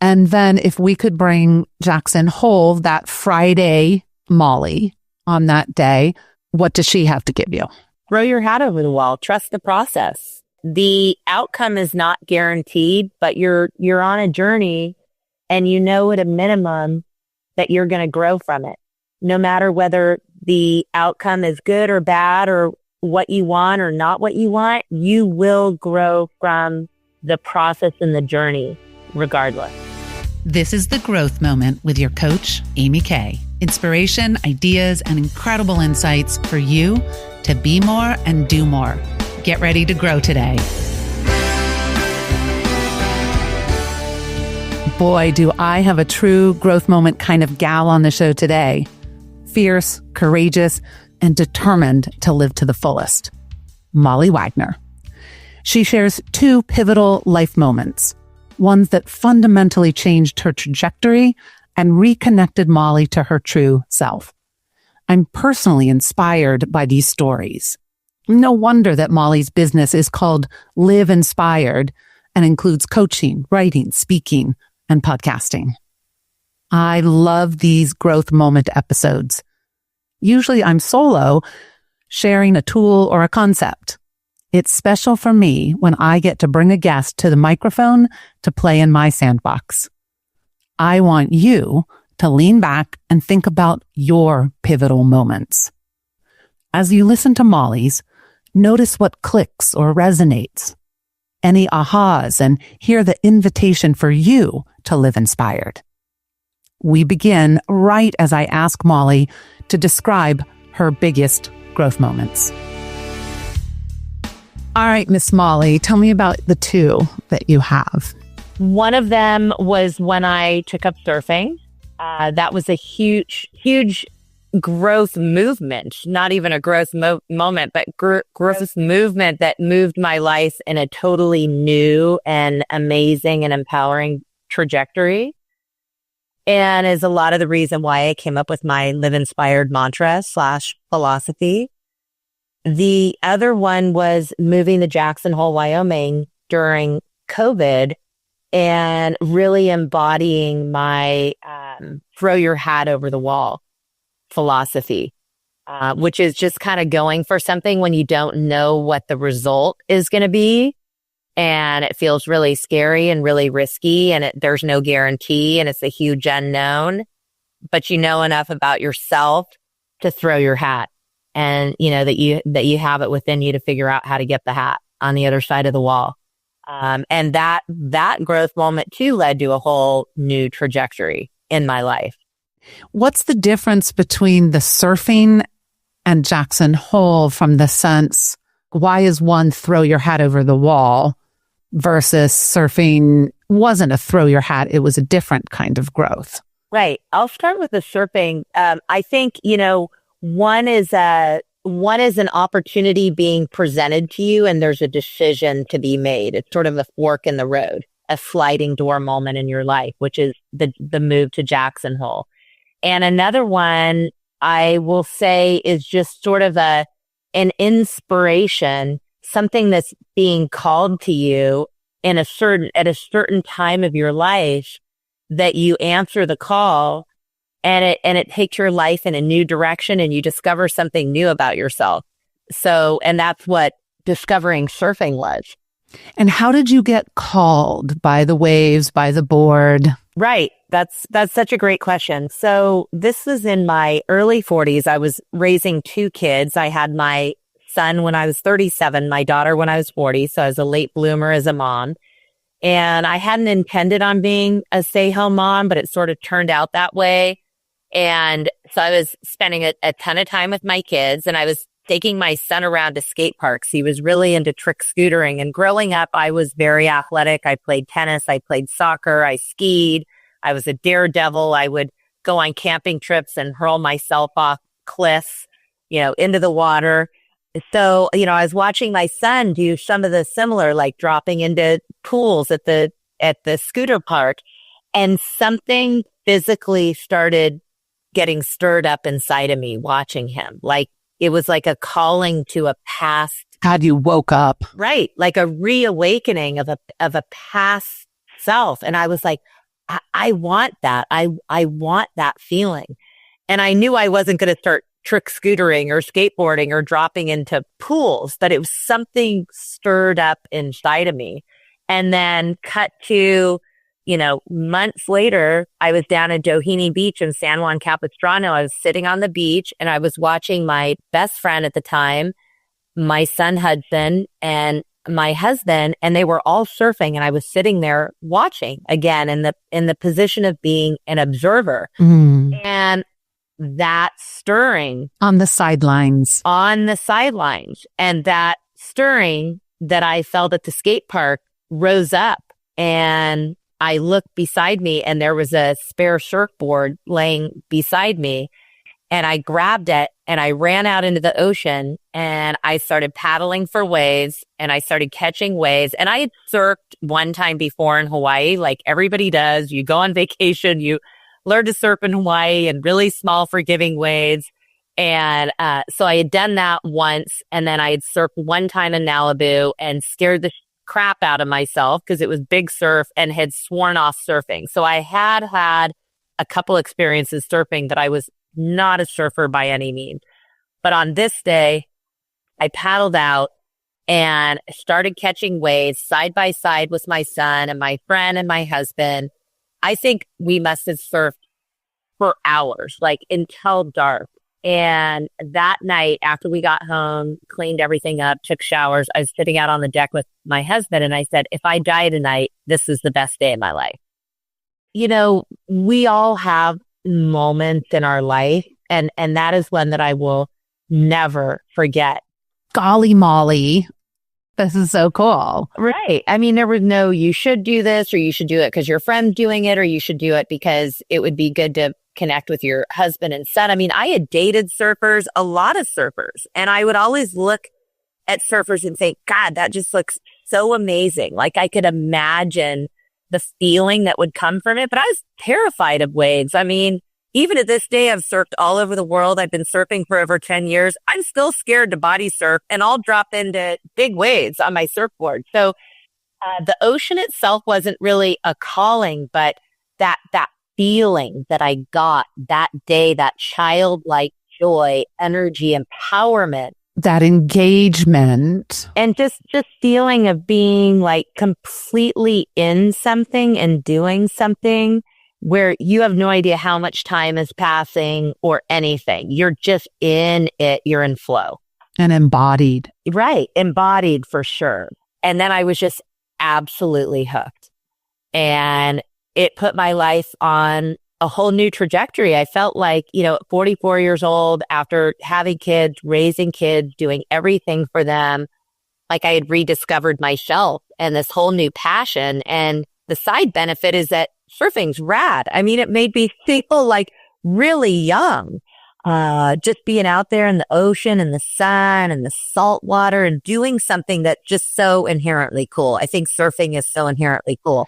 And then if we could bring Jackson whole that Friday Molly on that day, what does she have to give you? Throw your hat over the wall. Trust the process. The outcome is not guaranteed, but you're on a journey and you know at a minimum that you're going to grow from it. No matter whether the outcome is good or bad or what you want or not what you want, you will grow from the process and the journey regardless. This is The Growth Moment with your coach, Amy Kay. Inspiration, ideas, and incredible insights for you to be more and do more. Get ready to grow today. Boy, do I have a true growth moment kind of gal on the show today. Fierce, courageous, and determined to live to the fullest. Molly Waggoner. She shares two pivotal life moments, ones that fundamentally changed her trajectory and reconnected Molly to her true self. I'm personally inspired by these stories. No wonder that Molly's business is called Live Inspired and includes coaching, writing, speaking, and podcasting. I love these growth moment episodes. Usually I'm solo, sharing a tool or a concept. It's special for me when I get to bring a guest to the microphone to play in my sandbox. I want you to lean back and think about your pivotal moments. As you listen to Molly's, notice what clicks or resonates, any ahas, and hear the invitation for you to live inspired. We begin right as I ask Molly to describe her biggest growth moments. All right, Miss Molly, tell me about the two that you have. One of them was when I took up surfing. That was a huge growth movement, not even a growth moment, but growth movement that moved my life in a totally new and amazing and empowering trajectory. And is a lot of the reason why I came up with my Live Inspired mantra / philosophy. The other one was moving to Jackson Hole, Wyoming during COVID and really embodying my throw your hat over the wall philosophy, which is just kind of going for something when you don't know what the result is going to be. And it feels really scary and really risky and there's no guarantee and it's a huge unknown, but you know enough about yourself to throw your hat and you know that you have it within you to figure out how to get the hat on the other side of the wall. And that growth moment too led to a whole new trajectory in my life. What's the difference between the surfing and Jackson Hole from the sense, why is one throw your hat over the wall versus surfing wasn't a throw your hat, it was a different kind of growth? Right. I'll start with the surfing. I think, one is an opportunity being presented to you and there's a decision to be made. It's sort of a fork in the road, a sliding door moment in your life, which is the move to Jackson Hole. And another one I will say is just sort of an inspiration, something that's being called to you at a certain time of your life that you answer the call and it takes your life in a new direction and you discover something new about yourself. So, and that's what discovering surfing was. And how did you get called? By the waves, by the board? Right. That's such a great question. So this was in my early 40s. I was raising two kids. I had my son when I was 37, my daughter when I was 40. So I was a late bloomer as a mom. And I hadn't intended on being a stay-home mom, but it sort of turned out that way. And so I was spending a ton of time with my kids and I was taking my son around to skate parks. He was really into trick scootering. And growing up, I was very athletic. I played tennis. I played soccer. I skied. I was a daredevil. I would go on camping trips and hurl myself off cliffs, into the water. So, I was watching my son do some of the similar, like dropping into pools at the scooter park, and something physically started getting stirred up inside of me watching him. Like it was like a calling to a past. God, you woke up. Right. Like a reawakening of a past self. And I was like, I want that. I want that feeling. And I knew I wasn't going to start trick scootering or skateboarding or dropping into pools, but it was something stirred up inside of me. And then cut to, months later, I was down at Doheny Beach in San Juan Capistrano. I was sitting on the beach and I was watching my best friend at the time, my son Hudson, and my husband, and they were all surfing. And I was sitting there watching again in the position of being an observer. And that stirring on the sidelines, and that stirring that I felt at the skate park rose up, and I looked beside me and there was a spare surfboard laying beside me, and I grabbed it and I ran out into the ocean and I started paddling for waves and I started catching waves. And I had surfed one time before in Hawaii, like everybody does. You go on vacation, you learn to surf in Hawaii in really small, forgiving waves. And so I had done that once, and then I had surfed one time in Malibu and scared the crap out of myself because it was big surf and had sworn off surfing. So I had a couple experiences surfing, but I was not a surfer by any means. But on this day, I paddled out and started catching waves side by side with my son and my friend and my husband. I think we must have surfed for hours, like until dark. And that night, after we got home, cleaned everything up, took showers, I was sitting out on the deck with my husband and I said, if I die tonight, this is the best day of my life. We all have moments in our life, and that is one that I will never forget. Golly molly. This is so cool. Right. I mean, there was no, you should do this or you should do it because your friend's doing it, or you should do it because it would be good to connect with your husband and son. I mean, I had dated surfers, a lot of surfers, and I would always look at surfers and think, God, that just looks so amazing. Like I could imagine the feeling that would come from it, but I was terrified of waves. I mean, even to this day, I've surfed all over the world. I've been surfing for over 10 years. I'm still scared to body surf, and I'll drop into big waves on my surfboard. So the ocean itself wasn't really a calling, but that feeling that I got that day, that childlike joy, energy, empowerment, that engagement, and just feeling of being like completely in something and doing something where you have no idea how much time is passing or anything. You're just in it. You're in flow. And embodied. Right. Embodied for sure. And then I was just absolutely hooked. And it put my life on a whole new trajectory. I felt like, at 44 years old, after having kids, raising kids, doing everything for them, like I had rediscovered myself and this whole new passion. And the side benefit is that surfing's rad. I mean, it made me feel like really young. Just being out there in the ocean and the sun and the salt water and doing something that's just so inherently cool. I think surfing is so inherently cool.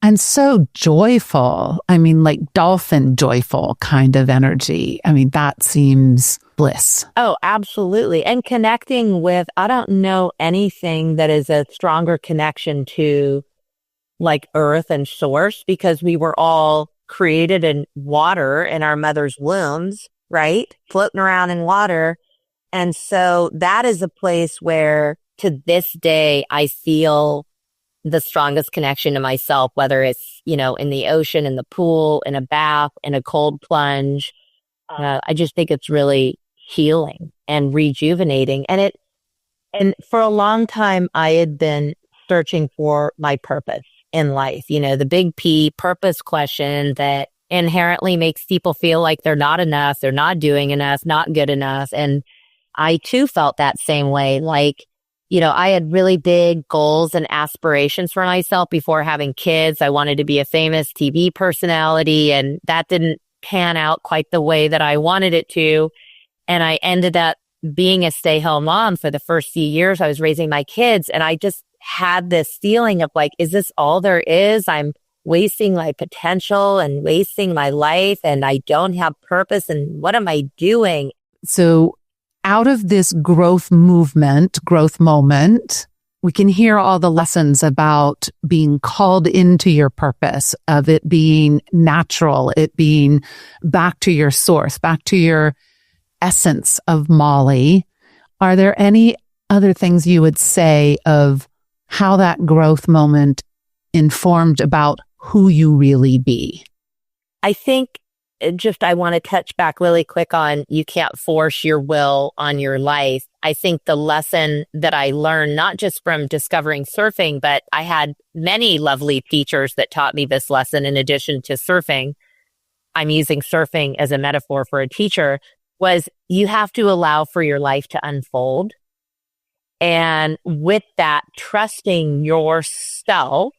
And so joyful. I mean, like dolphin joyful kind of energy. I mean, that seems bliss. Oh, absolutely. And connecting with, I don't know anything that is a stronger connection to like earth and source, because we were all created in water in our mother's wombs, right? Floating around in water. And so that is a place where to this day, I feel the strongest connection to myself, whether it's, in the ocean, in the pool, in a bath, in a cold plunge. I just think it's really healing and rejuvenating. And for a long time, I had been searching for my purpose in life, the big P purpose question that inherently makes people feel like they're not enough, they're not doing enough, not good enough. And I too felt that same way. Like, I had really big goals and aspirations for myself before having kids. I wanted to be a famous TV personality, and that didn't pan out quite the way that I wanted it to. And I ended up being a stay-home mom for the first few years I was raising my kids. And I just had this feeling of like, is this all there is? I'm wasting my potential and wasting my life, and I don't have purpose. And what am I doing? So out of this growth moment, We can hear all the lessons about being called into your purpose, of it being natural, it being back to your source, back to your essence of Molly. Are there any other things you would say of how that growth moment informed about who you really be? I think I want to touch back really quick on you can't force your will on your life. I think the lesson that I learned, not just from discovering surfing, but I had many lovely teachers that taught me this lesson in addition to surfing. I'm using surfing as a metaphor for a teacher, was you have to allow for your life to unfold. And with that, trusting yourself,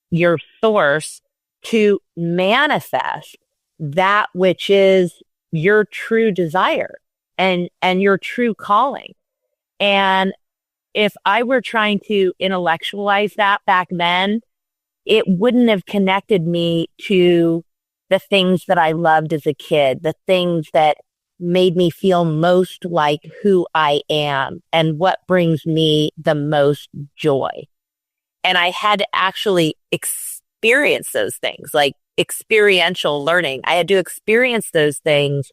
your source, to manifest that which is your true desire and your true calling. And if I were trying to intellectualize that back then, it wouldn't have connected me to the things that I loved as a kid, the things that made me feel most like who I am and what brings me the most joy. And I had to actually experience those things, like experiential learning. I had to experience those things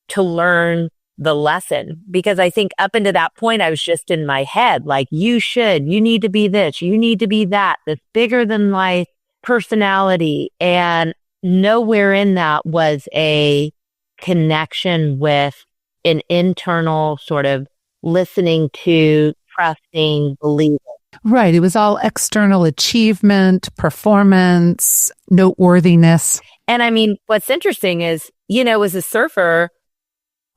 to learn the lesson, because I think up until that point, I was just in my head, like, you need to be this, you need to be that, this bigger than life personality. And nowhere in that was a connection with an internal sort of listening to, trusting, believing. Right. It was all external achievement, performance, noteworthiness. And I mean, what's interesting is, as a surfer,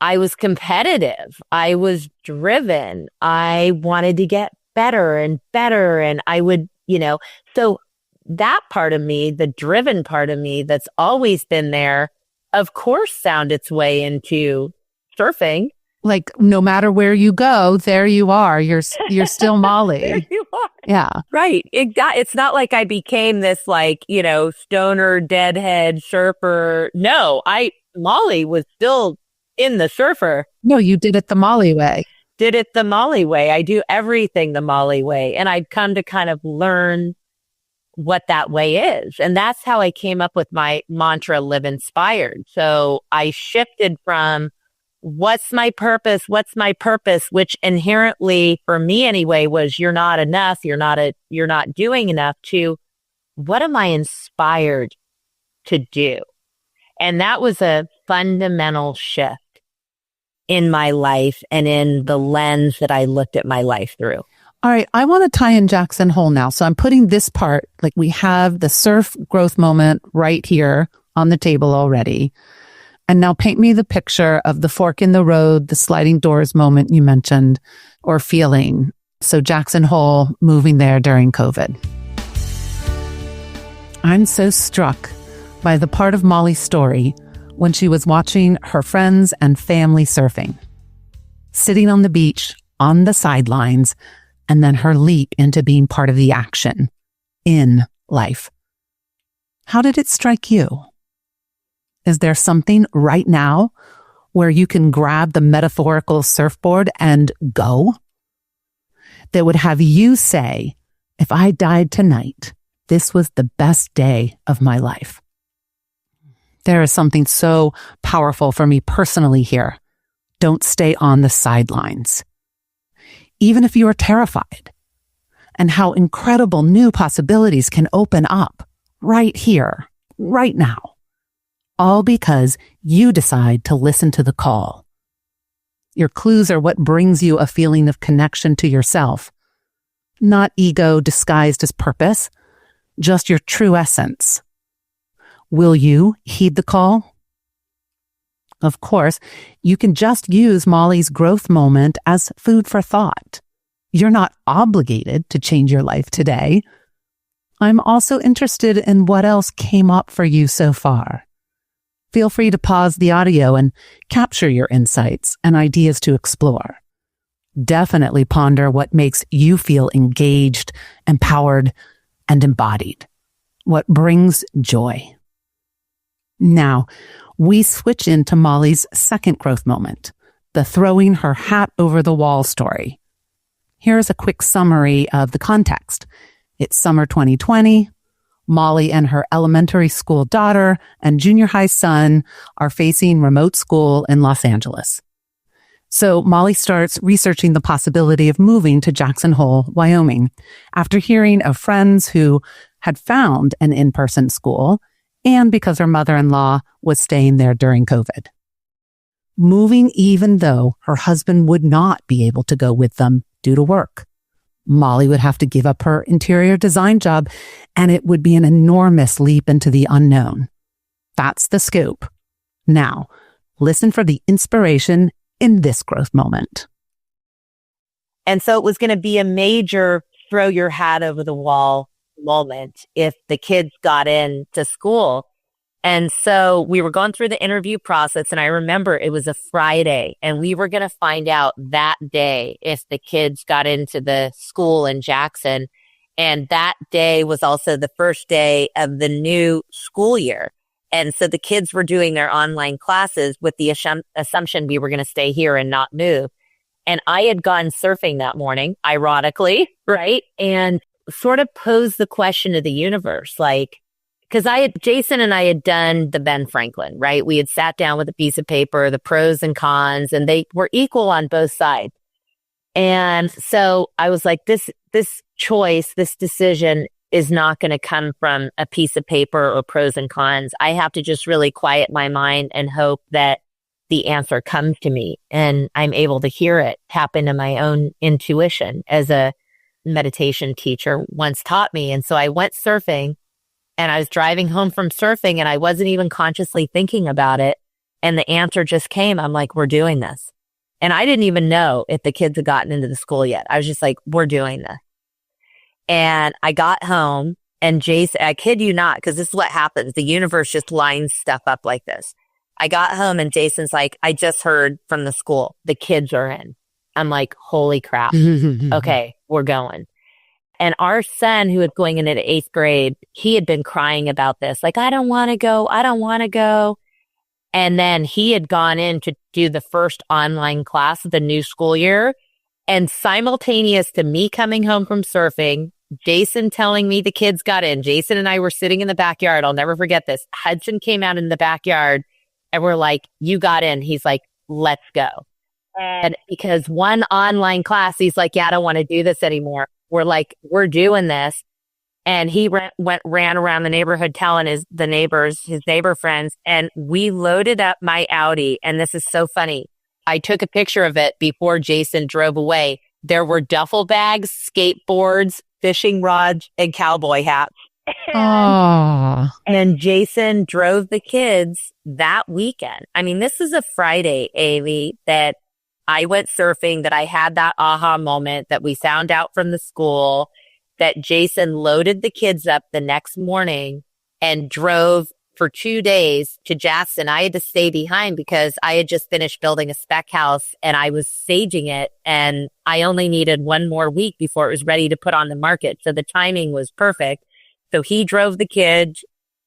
I was competitive. I was driven. I wanted to get better and better. And I would, so that part of me, the driven part of me that's always been there, of course, found its way into surfing. Like, no matter where you go, there you are. You're still Molly. There you are. Yeah. Right. It's not like I became this stoner, deadhead surfer. No, Molly was still in the surfer. No, you did it the Molly way. Did it the Molly way. I do everything the Molly way. And I'd come to kind of learn what that way is. And that's how I came up with my mantra, live inspired. So I shifted from what's my purpose, which inherently for me anyway was you're not enough, you're not doing enough, to what am I inspired to do? And that was a fundamental shift in my life and in the lens that I looked at my life through. All right. I want to tie in Jackson Hole now. So I'm putting this part, like we have the surf growth moment right here on the table already. And now paint me the picture of the fork in the road, the sliding doors moment you mentioned, or feeling. So Jackson Hole moving there during COVID. I'm so struck by the part of Molly's story when she was watching her friends and family surfing, sitting on the beach, on the sidelines, and then her leap into being part of the action in life. How did it strike you? Is there something right now where you can grab the metaphorical surfboard and go that would have you say, if I died tonight, this was the best day of my life? There is something so powerful for me personally here. Don't stay on the sidelines. Even if you are terrified, and how incredible new possibilities can open up right here, right now. All because you decide to listen to the call. Your clues are what brings you a feeling of connection to yourself. Not ego disguised as purpose, just your true essence. Will you heed the call? Of course, you can just use Molly's growth moment as food for thought. You're not obligated to change your life today. I'm also interested in what else came up for you so far. Feel free to pause the audio and capture your insights and ideas to explore. Definitely ponder what makes you feel engaged, empowered, and embodied. What brings joy. Now, we switch into Molly's second growth moment, the throwing her hat over the wall story. Here's a quick summary of the context. It's summer 2020. Molly and her elementary school daughter and junior high son are facing remote school in Los Angeles. So Molly starts researching the possibility of moving to Jackson Hole, Wyoming, after hearing of friends who had found an in-person school and because her mother-in-law was staying there during COVID. Moving even though her husband would not be able to go with them due to work. Molly would have to give up her interior design job, and it would be an enormous leap into the unknown. That's the scoop. Now, listen for the inspiration in this growth moment. And so it was going to be a major throw your hat over the wall moment if the kids got into school. And so we were going through the interview process, and I remember it was a Friday, and we were going to find out that day if the kids got into the school in Jackson. And that day was also the first day of the new school year. And so the kids were doing their online classes with the assumption we were going to stay here and not move. And I had gone surfing that morning, ironically, right? And sort of posed the question to the universe, like, because Jason and I had done the Ben Franklin, right? We had sat down with a piece of paper, the pros and cons, and they were equal on both sides. And so I was like, this choice, this decision is not going to come from a piece of paper or pros and cons. I have to just really quiet my mind and hope that the answer comes to me and I'm able to hear it tap into my own intuition, as a meditation teacher once taught me. And so I went surfing. And I was driving home from surfing and I wasn't even consciously thinking about it. And the answer just came. I'm like, we're doing this. And I didn't even know if the kids had gotten into the school yet. I was just like, we're doing this. And I got home and Jason, I kid you not, because this is what happens. The universe just lines stuff up like this. I got home and Jason's like, I just heard from the school. The kids are in. I'm like, holy crap. Okay, we're going. And our son, who was going into the 8th grade, he had been crying about this. Like, I don't want to go. I don't want to go. And then he had gone in to do the first online class of the new school year. And simultaneous to me coming home from surfing, Jason telling me the kids got in. Jason and I were sitting in the backyard. I'll never forget this. Hudson came out in the backyard and we're like, you got in. He's like, let's go. And because one online class, he's like, yeah, I don't want to do this anymore. We're like, we're doing this. And he ran around the neighborhood telling his neighbor friends. And we loaded up my Audi. And this is so funny. I took a picture of it before Jason drove away. There were duffel bags, skateboards, fishing rods, and cowboy hats. And Jason drove the kids that weekend. I mean, this is a Friday, Amy, that I went surfing, that I had that aha moment, that we found out from the school, that Jason loaded the kids up the next morning and drove for 2 days to Jackson. I had to stay behind because I had just finished building a spec house and I was saging it. And I only needed 1 more week before it was ready to put on the market. So the timing was perfect. So he drove the kids,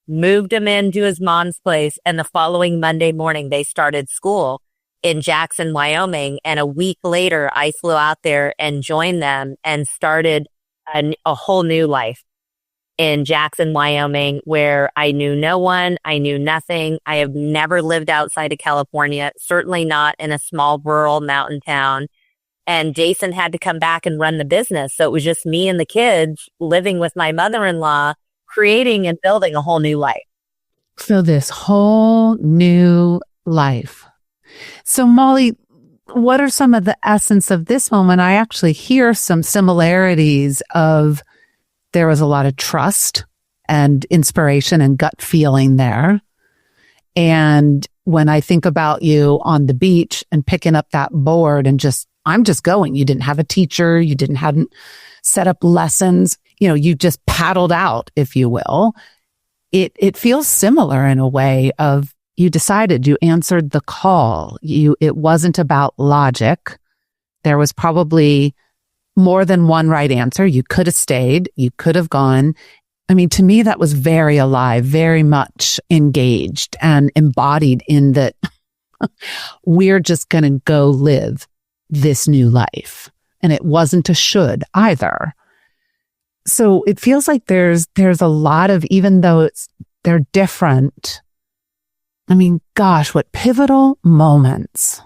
moved them into his mom's place. And the following Monday morning, they started school in Jackson, Wyoming. And a week later, I flew out there and joined them and started a whole new life in Jackson, Wyoming, where I knew no one. I knew nothing. I have never lived outside of California, certainly not in a small rural mountain town. And Jason had to come back and run the business. So it was just me and the kids living with my mother-in-law, creating and building a whole new life. So this whole new life. So Molly, what are some of the essence of this moment? I actually hear some similarities of there was a lot of trust and inspiration and gut feeling there. And when I think about you on the beach and picking up that board and I'm just going. You didn't have a teacher. You hadn't set up lessons. You just paddled out, if you will. It feels similar in a way of you decided, you answered the call. It wasn't about logic. There was probably more than one right answer. You could have stayed. You could have gone. I mean, to me, that was very alive, very much engaged and embodied in that we're just going to go live this new life. and it wasn't a should either. So it feels like there's a lot of, even though they're different, I mean, gosh, what pivotal moments.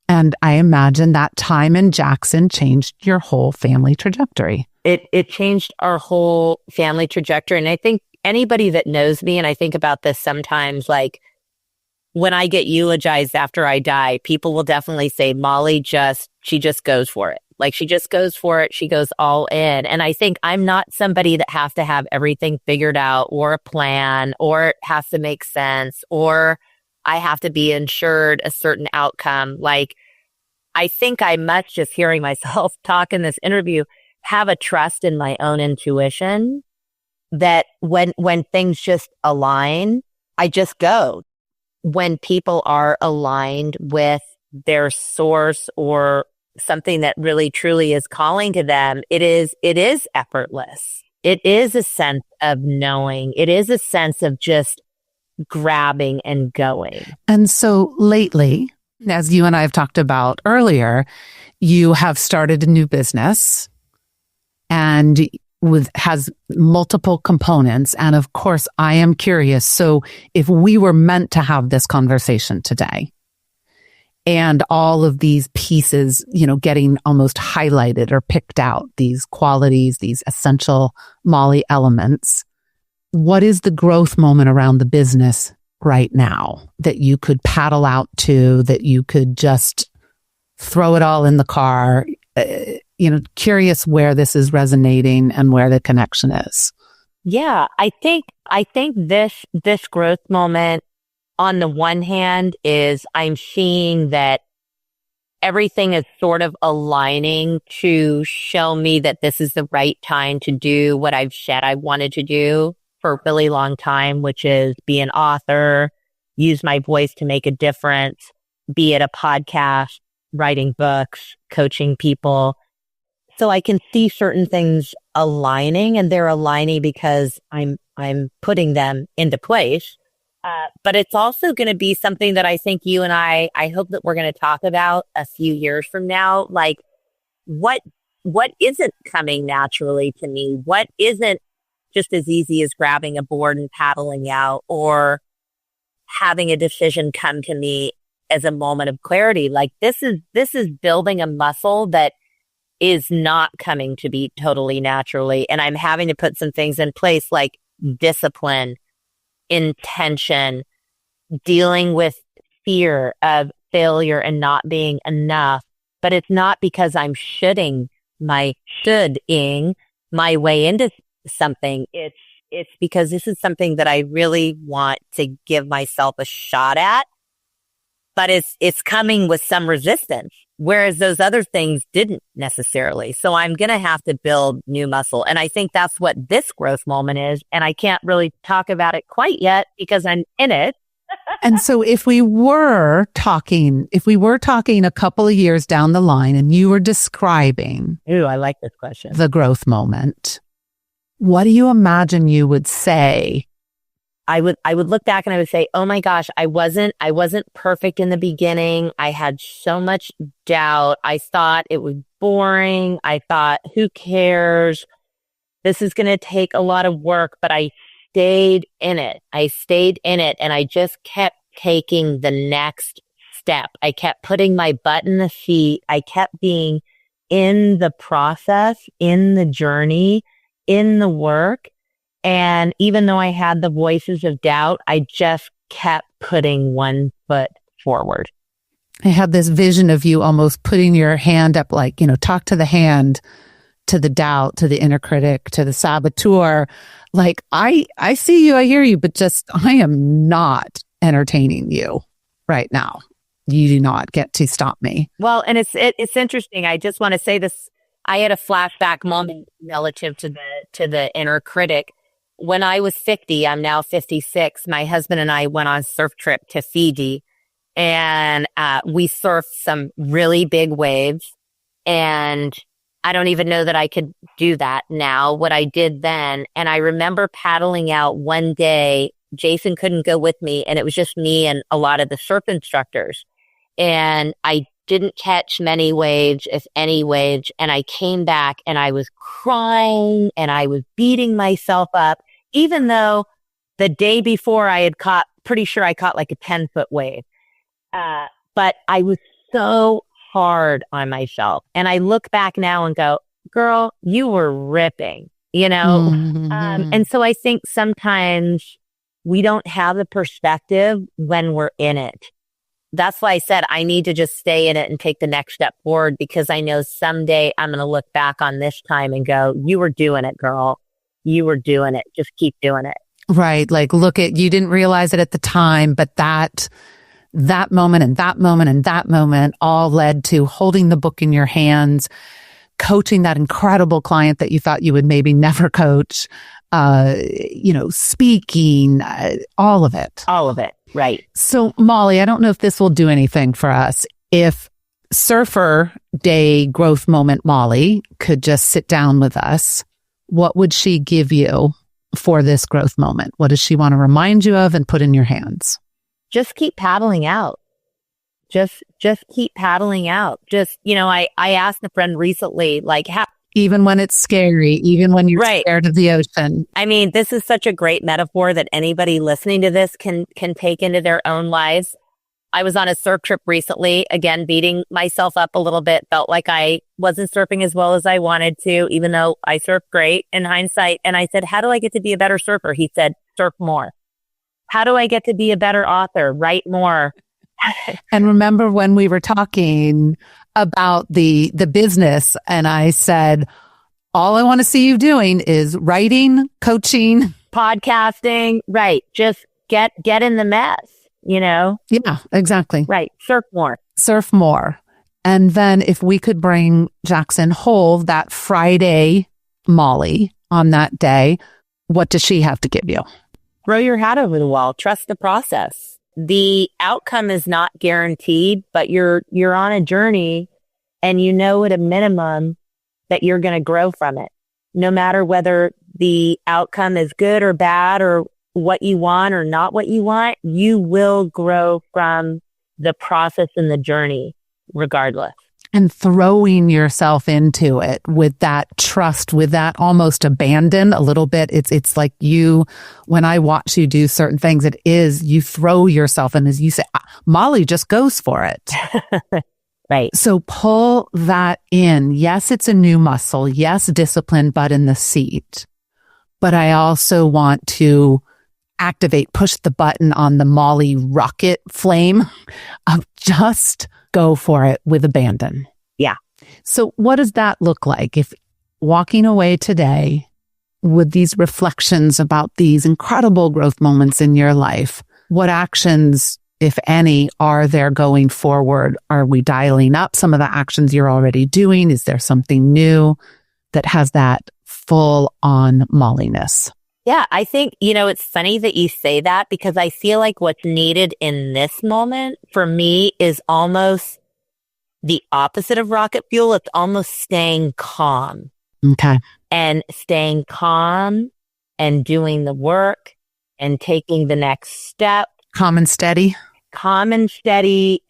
And I imagine that time in Jackson changed your whole family trajectory. It changed our whole family trajectory. And I think anybody that knows me, and I think about this sometimes, like when I get eulogized after I die, people will definitely say, Molly she just goes for it. Like she just goes for it. She goes all in. And I think I'm not somebody that has to have everything figured out or a plan, or it has to make sense, or I have to be ensured a certain outcome. Like, I think I must, just hearing myself talk in this interview, have a trust in my own intuition that when things just align, I just go. When people are aligned with their source or something that really truly is calling to them, it is effortless. It is a sense of knowing. It is a sense of just grabbing and going. And so lately, as you and I have talked about earlier, you have started a new business and has multiple components. And of course, I am curious. So if we were meant to have this conversation today, and all of these pieces, getting almost highlighted or picked out, these qualities, these essential Molly elements, what is the growth moment around the business right now that you could paddle out to, that you could just throw it all in the car? Curious where this is resonating and where the connection is. Yeah, I think this growth moment, on the one hand, is I'm seeing that everything is sort of aligning to show me that this is the right time to do what I've said I wanted to do for a really long time, which is be an author, use my voice to make a difference, be it a podcast, writing books, coaching people. So I can see certain things aligning, and they're aligning because I'm putting them into place. But it's also going to be something that I think you and I hope that we're going to talk about a few years from now. Like, what isn't coming naturally to me? What isn't just as easy as grabbing a board and paddling out, or having a decision come to me as a moment of clarity? Like, this is building a muscle that is not coming to be totally naturally. And I'm having to put some things in place, like discipline, intention, dealing with fear of failure and not being enough. But it's not because I'm shoulding my way into something. It's because this is something that I really want to give myself a shot at, but it's coming with some resistance, whereas those other things didn't necessarily. So I'm going to have to build new muscle. And I think that's what this growth moment is. And I can't really talk about it quite yet because I'm in it. And so if we were talking a couple of years down the line and you were describing, ooh, I like this question, the growth moment, what do you imagine you would say? I would look back and I would say, oh my gosh, I wasn't perfect in the beginning. I had so much doubt. I thought it was boring. I thought, who cares? This is going to take a lot of work, but I stayed in it. And I just kept taking the next step. I kept putting my butt in the seat. I kept being in the process, in the journey, in the work. And even though I had the voices of doubt, I just kept putting one foot forward. I had this vision of you almost putting your hand up, like, talk to the hand, to the doubt, to the inner critic, to the saboteur. Like, I see you, I hear you, but just, I am not entertaining you right now. You do not get to stop me. Well, and it's interesting. I just want to say this. I had a flashback moment relative to the inner critic. When I was 50, I'm now 56, my husband and I went on a surf trip to Fiji, and we surfed some really big waves. And I don't even know that I could do that now, what I did then. And I remember paddling out one day. Jason couldn't go with me, and it was just me and a lot of the surf instructors. And I didn't catch many waves, if any waves. And I came back and I was crying and I was beating myself up, even though the day before I had pretty sure I caught like a 10-foot wave. But I was so hard on myself. And I look back now and go, girl, you were ripping, And so I think sometimes we don't have the perspective when we're in it. That's why I said I need to just stay in it and take the next step forward, because I know someday I'm going to look back on this time and go, you were doing it, girl. You were doing it. Just keep doing it. Right. Like, you didn't realize it at the time, but that moment and that moment and that moment all led to holding the book in your hands, coaching that incredible client that you thought you would maybe never coach, speaking, all of it. All of it. Right. So, Molly, I don't know if this will do anything for us. If Surfer Day Growth Moment Molly could just sit down with us, what would she give you for this growth moment? What does she want to remind you of and put in your hands? Just keep paddling out. Just keep paddling out. I asked a friend recently, like, even when it's scary, even when you're scared of the ocean. I mean, this is such a great metaphor that anybody listening to this can take into their own lives. I was on a surf trip recently, again, beating myself up a little bit, felt like I wasn't surfing as well as I wanted to, even though I surf great in hindsight. And I said, how do I get to be a better surfer? He said, surf more. How do I get to be a better author? Write more. And remember when we were talking about the business, and I said, all I want to see you doing is writing, coaching, podcasting. Right. Just get in the mess, Yeah, exactly. Right. Surf more. Surf more. And then if we could bring Jackson Hole, that Friday Molly, on that day, what does she have to give you? Throw your hat over the wall. Trust the process. The outcome is not guaranteed, but you're on a journey, and at a minimum that you're going to grow from it. No matter whether the outcome is good or bad or what you want or not what you want, you will grow from the process and the journey regardless. And throwing yourself into it with that trust, with that almost abandon a little bit. It's like when I watch you do certain things, it is, you throw yourself, and as you say, Molly just goes for it. Right. So pull that in. Yes, it's a new muscle. Yes, discipline, but in the seat. But I also want to push the button on the Molly rocket flame of just go for it with abandon. Yeah. So what does that look like? If walking away today with these reflections about these incredible growth moments in your life, what actions, if any, are there going forward? Are we dialing up some of the actions you're already doing? Is there something new that has that full on Molliness? Yeah, I think, it's funny that you say that, because I feel like what's needed in this moment for me is almost the opposite of rocket fuel. It's almost staying calm. Okay. And staying calm and doing the work and taking the next step. Calm and steady,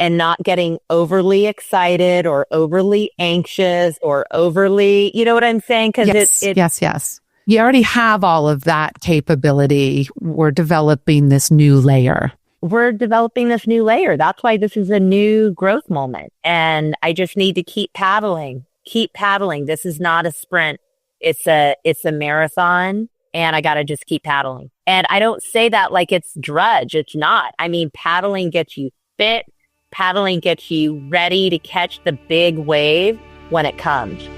and not getting overly excited or overly anxious or overly, you know what I'm saying? Because yes. You already have all of that capability. We're developing this new layer. That's why this is a new growth moment. And I just need to keep paddling. This is not a sprint. It's a marathon, and I got to just keep paddling. And I don't say that like it's drudge. It's not. I mean, paddling gets you fit. Paddling gets you ready to catch the big wave when it comes.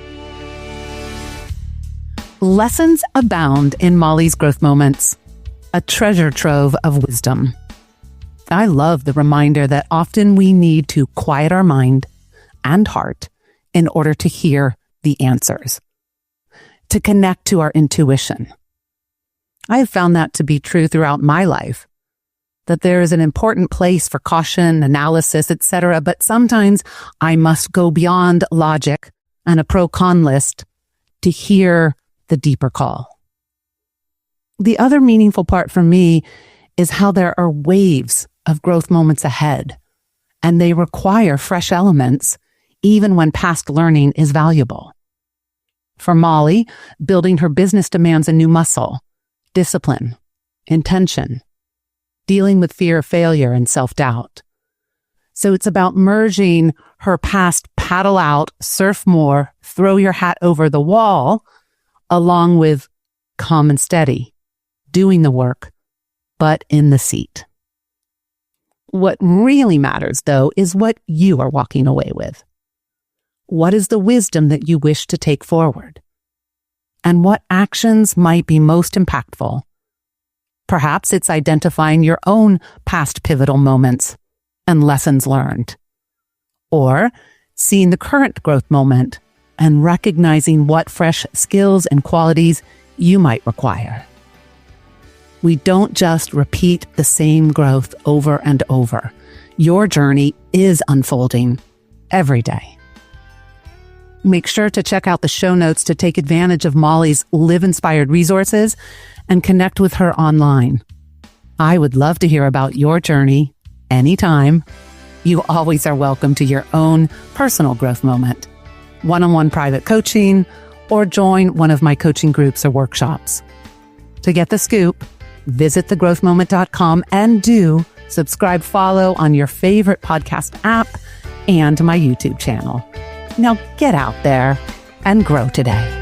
Lessons abound in Molly's growth moments, a treasure trove of wisdom. I love the reminder that often we need to quiet our mind and heart in order to hear the answers, to connect to our intuition. I have found that to be true throughout my life, that there is an important place for caution, analysis, etc., but sometimes I must go beyond logic and a pro-con list to hear the deeper call. The other meaningful part for me is how there are waves of growth moments ahead, and they require fresh elements, even when past learning is valuable. For Molly, building her business demands a new muscle, discipline, intention, dealing with fear of failure and self-doubt. So it's about merging her past paddle out, surf more, throw your hat over the wall, along with calm and steady, doing the work, but in the seat. What really matters, though, is what you are walking away with. What is the wisdom that you wish to take forward? And what actions might be most impactful? Perhaps it's identifying your own past pivotal moments and lessons learned. Or seeing the current growth moment and recognizing what fresh skills and qualities you might require. We don't just repeat the same growth over and over. Your journey is unfolding every day. Make sure to check out the show notes to take advantage of Molly's Live-inspired resources and connect with her online. I would love to hear about your journey anytime. You always are welcome to your own personal growth moment, one-on-one private coaching, or join one of my coaching groups or workshops. To get the scoop, visit thegrowthmoment.com and do subscribe, follow on your favorite podcast app and my YouTube channel. Now get out there and grow today.